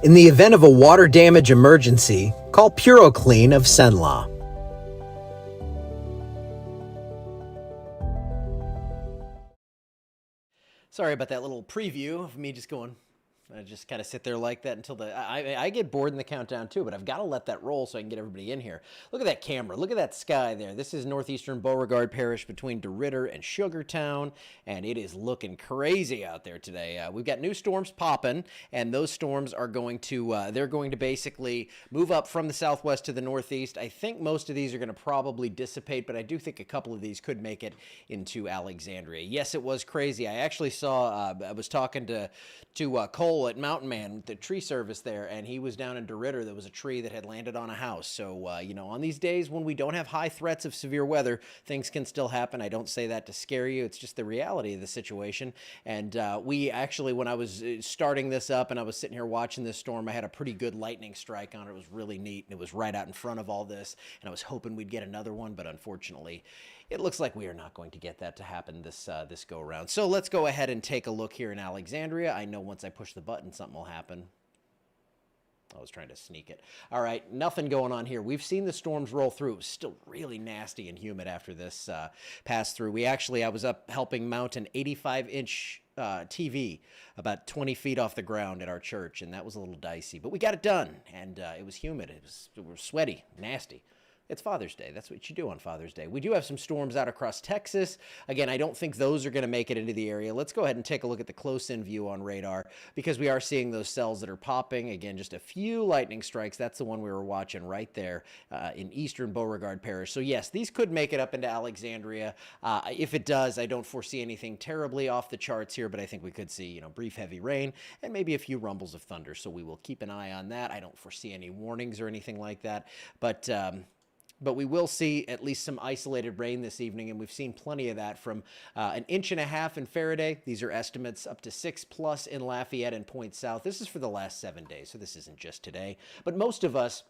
In the event of a water damage emergency, call PuroClean of Cenla. Sorry about that little preview of me just going. I just kind of sit there like that until I get bored in the countdown too, but I've got to let that roll so I can get everybody in here. Look at that camera. Look at that sky there. This is northeastern Beauregard Parish between DeRidder and Sugartown, and it is looking crazy out there today. We've got new storms popping, and those storms are going to they're going to basically move up from the southwest to the northeast. I think most of these are going to probably dissipate, but I do think a couple of these could make it into Alexandria. Yes, it was crazy. I actually saw. I was talking to Cole at Mountain Man, the tree service there, and he was down in DeRidder. There was a tree that had landed on a house. So, on these days when we don't have high threats of severe weather, things can still happen. I don't say that to scare you. It's just the reality of the situation. And we actually, when I was starting this up and I was sitting here watching this storm, I had a pretty good lightning strike on it. It was really neat, and it was right out in front of all this. And I was hoping we'd get another one, but unfortunately, it looks like we are not going to get that to happen this go around. So let's go ahead and take a look here in Alexandria. I know once I push the button, something will happen. I was trying to sneak it. All right, nothing going on here. We've seen the storms roll through. It was still really nasty and humid after this passed through. I was up helping mount an 85-inch TV about 20 feet off the ground at our church, and that was a little dicey. But we got it done, and it was humid. It was sweaty, nasty. It's Father's Day. That's what you do on Father's Day. We do have some storms out across Texas. Again, I don't think those are going to make it into the area. Let's go ahead and take a look at the close-in view on radar because we are seeing those cells that are popping. Again, just a few lightning strikes. That's the one we were watching right there in eastern Beauregard Parish. So, yes, these could make it up into Alexandria. If it does, I don't foresee anything terribly off the charts here, but I think we could see, brief heavy rain and maybe a few rumbles of thunder. So we will keep an eye on that. I don't foresee any warnings or anything like that. But we will see at least some isolated rain this evening, and we've seen plenty of that from 1.5 inches in Faraday. These are estimates up to 6+ in Lafayette and Point South. This is for the last 7 days, so this isn't just today. But most of us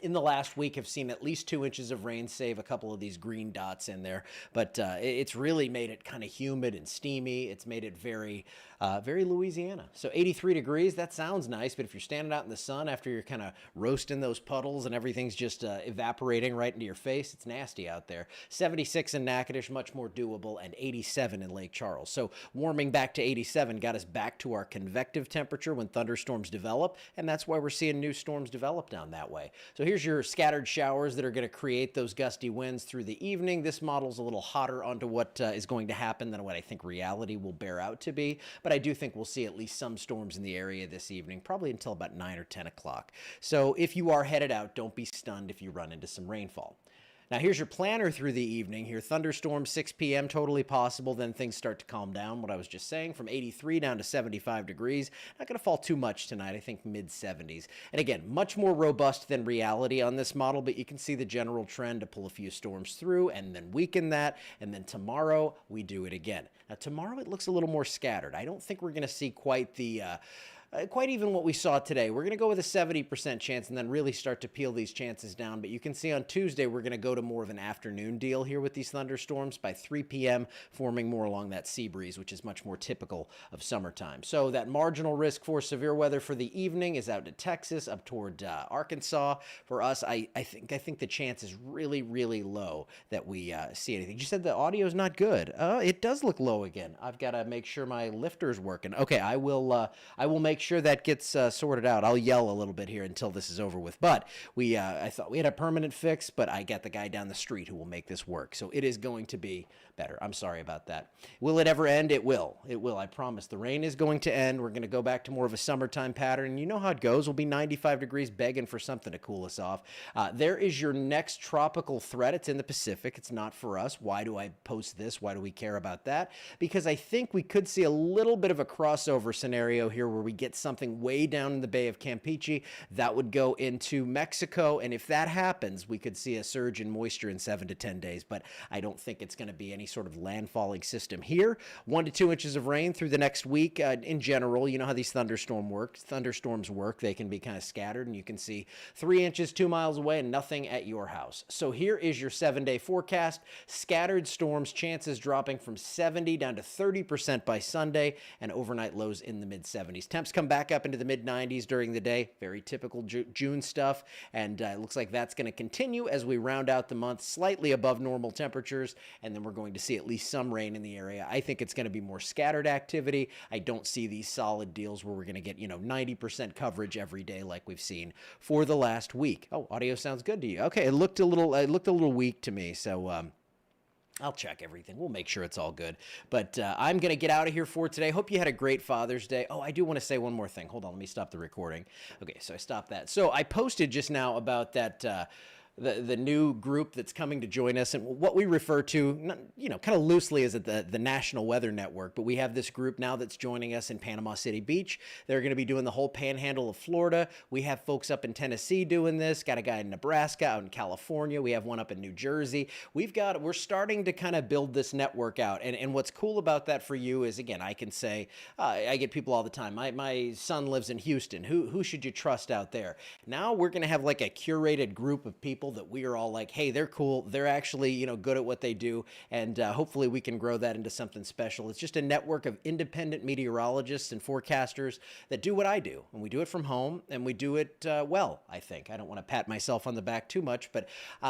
in the last week have seen at least 2 inches of rain, save a couple of these green dots in there. But it's really made it kind of humid and steamy. It's made it very Louisiana. So 83 degrees, that sounds nice, but if you're standing out in the sun after you're kind of roasting those puddles and everything's just evaporating right into your face, it's nasty out there. 76 in Natchitoches, much more doable, and 87 in Lake Charles. So warming back to 87 got us back to our convective temperature when thunderstorms develop, and that's why we're seeing new storms develop down that way. So here's your scattered showers that are going to create those gusty winds through the evening. This model's a little hotter onto what is going to happen than what I think reality will bear out to be. But I do think we'll see at least some storms in the area this evening, probably until about 9 or 10 o'clock. So if you are headed out, don't be stunned if you run into some rainfall. Now, here's your planner through the evening here. Thunderstorms, 6 p.m., totally possible. Then things start to calm down, what I was just saying, from 83 down to 75 degrees. Not going to fall too much tonight, I think mid-70s. And again, much more robust than reality on this model, but you can see the general trend to pull a few storms through and then weaken that. And then tomorrow, we do it again. Now, tomorrow, it looks a little more scattered. I don't think we're going to see quite even what we saw today. We're going to go with a 70% chance and then really start to peel these chances down. But you can see on Tuesday, we're going to go to more of an afternoon deal here with these thunderstorms by 3 p.m., forming more along that sea breeze, which is much more typical of summertime. So that marginal risk for severe weather for the evening is out to Texas, up toward Arkansas. For us, I think the chance is really, really low that we see anything. You said the audio is not good. It does look low again. I've got to make sure my lifter's working. Okay, I will make sure that gets sorted out. I'll yell a little bit here until this is over with. But I thought we had a permanent fix, but I got the guy down the street who will make this work. So it is going to be better. I'm sorry about that. Will it ever end? It will. It will. I promise. The rain is going to end. We're going to go back to more of a summertime pattern. You know how it goes. We'll be 95 degrees begging for something to cool us off. There is your next tropical threat. It's in the Pacific. It's not for us. Why do I post this? Why do we care about that? Because I think we could see a little bit of a crossover scenario here where we get something way down in the Bay of Campeche that would go into Mexico. And if that happens, we could see a surge in moisture in 7 to 10 days. But I don't think it's going to be any sort of landfalling system here. 1 to 2 inches of rain through the next week. In general, you know how these thunderstorms work. They can be kind of scattered, and you can see 3 inches 2 miles away and nothing at your house. So here is your 7-day forecast. Scattered storms, chances dropping from 70 down to 30% by Sunday, and overnight lows in the mid-70s. Temps come back up into the mid-90s during the day. Very typical June stuff, and it looks like that's going to continue as we round out the month, slightly above normal temperatures, and then we're going to see at least some rain in the area. I think it's going to be more scattered activity. I don't see these solid deals where we're going to get, 90% coverage every day like we've seen for the last week. Oh, audio sounds good to you. Okay, it looked a little weak to me, so I'll check everything. We'll make sure it's all good. But I'm going to get out of here for today. Hope you had a great Father's Day. Oh, I do want to say one more thing. Hold on. Let me stop the recording. Okay, so I stopped that. So I posted just now about that the new group that's coming to join us, and what we refer to, kind of loosely as the National Weather Network. But we have this group now that's joining us in Panama City Beach. They're going to be doing the whole panhandle of Florida. We have folks up in Tennessee doing this. Got a guy in Nebraska, out in California. We have one up in New Jersey. We're starting to kind of build this network out. And what's cool about that for you is, again, I can say, I get people all the time. My son lives in Houston. Who should you trust out there? Now we're going to have like a curated group of people that we are all like, hey, they're cool. They're actually, good at what they do. And hopefully we can grow that into something special. It's just a network of independent meteorologists and forecasters that do what I do. And we do it from home, and we do it well, I think. I don't want to pat myself on the back too much, but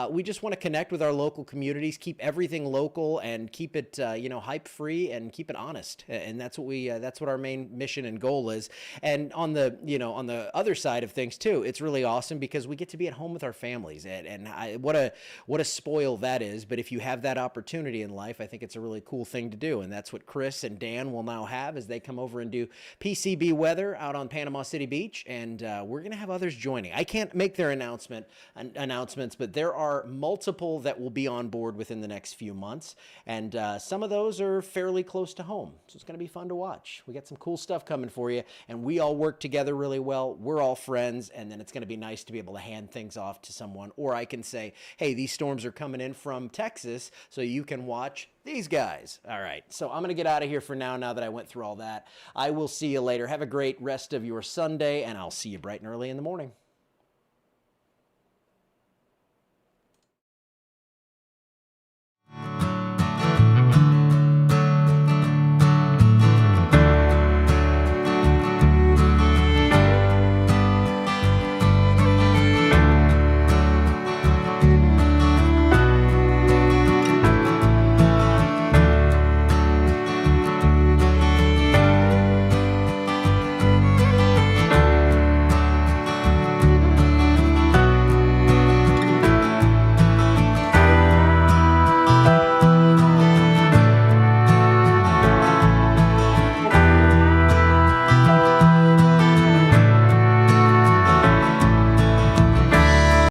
we just want to connect with our local communities, keep everything local, and keep it, hype free, and keep it honest. And that's what our main mission and goal is. And on the other side of things too, it's really awesome because we get to be at home with our families. And what a spoil that is. But if you have that opportunity in life, I think it's a really cool thing to do. And that's what Chris and Dan will now have as they come over and do PCB weather out on Panama City Beach. And we're going to have others joining. I can't make their announcements, but there are multiple that will be on board within the next few months. And some of those are fairly close to home. So it's going to be fun to watch. We got some cool stuff coming for you. And we all work together really well. We're all friends. And then it's going to be nice to be able to hand things off to someone. Or I can say, hey, these storms are coming in from Texas, so you can watch these guys. All right, so I'm going to get out of here for now that I went through all that. I will see you later. Have a great rest of your Sunday, and I'll see you bright and early in the morning.